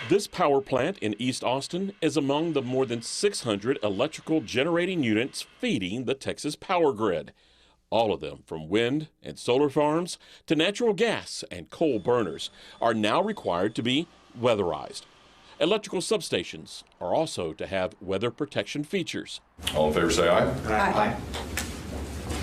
This power plant in East Austin is among the more than 600 electrical generating units feeding the Texas power grid. All of them, from wind and solar farms to natural gas and coal burners, are now required to be weatherized. Electrical substations are also to have weather protection features. All in favor say aye. Aye.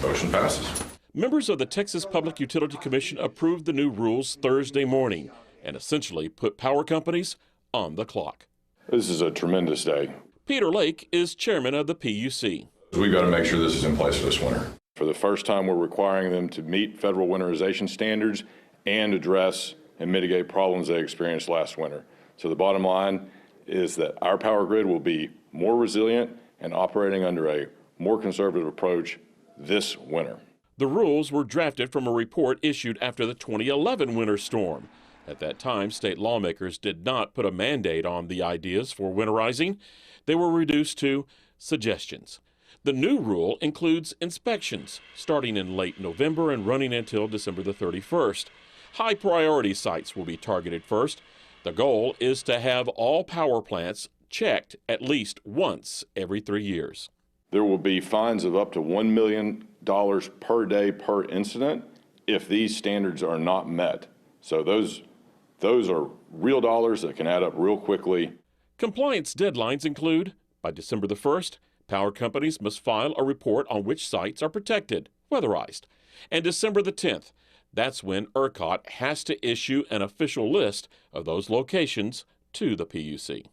Motion passes. Members of the Texas Public Utility Commission approved the new rules Thursday morning and essentially put power companies on the clock. This is a tremendous day. Peter Lake is chairman of the PUC. We've got to make sure this is in place for this winter. For the first time, we're requiring them to meet federal winterization standards and address and mitigate problems they experienced last winter. So the bottom line is that our power grid will be more resilient and operating under a more conservative approach this winter. The rules were drafted from a report issued after the 2011 winter storm. At that time, state lawmakers did not put a mandate on the ideas for winterizing. They were reduced to suggestions. The new rule includes inspections starting in late November and running until December the 31st. High priority sites will be targeted first. The goal is to have all power plants checked at least once every 3 years. There will be fines of up to $1 million per day per incident if these standards are not met. So those are real dollars that can add up real quickly. Compliance deadlines include, by December the 1st, power companies must file a report on which sites are protected, weatherized. And December the 10th, that's when ERCOT has to issue an official list of those locations to the PUC.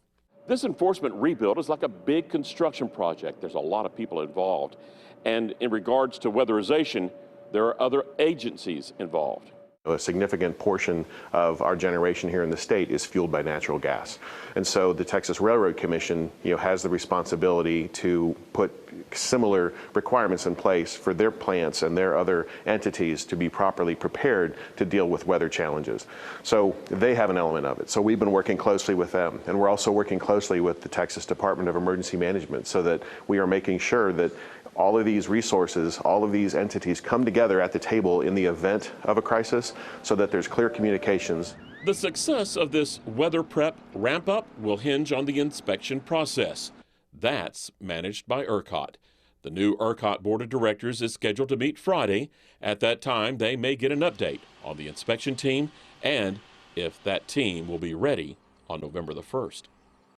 This enforcement rebuild is like a big construction project. There's a lot of people involved. And in regards to weatherization, there are other agencies involved. A significant portion of our generation here in the state is fueled by natural gas. And so the Texas Railroad Commission, has the responsibility to put similar requirements in place for their plants and their other entities to be properly prepared to deal with weather challenges. So they have an element of it. So we've been working closely with them, and we're also working closely with the Texas Department of Emergency Management so that we are making sure that all of these resources, all of these entities come together at the table in the event of a crisis so that there's clear communications. The success of this weather prep ramp-up will hinge on the inspection process. That's managed by ERCOT. The new ERCOT Board of Directors is scheduled to meet Friday. At that time, they may get an update on the inspection team and if that team will be ready on November the 1st.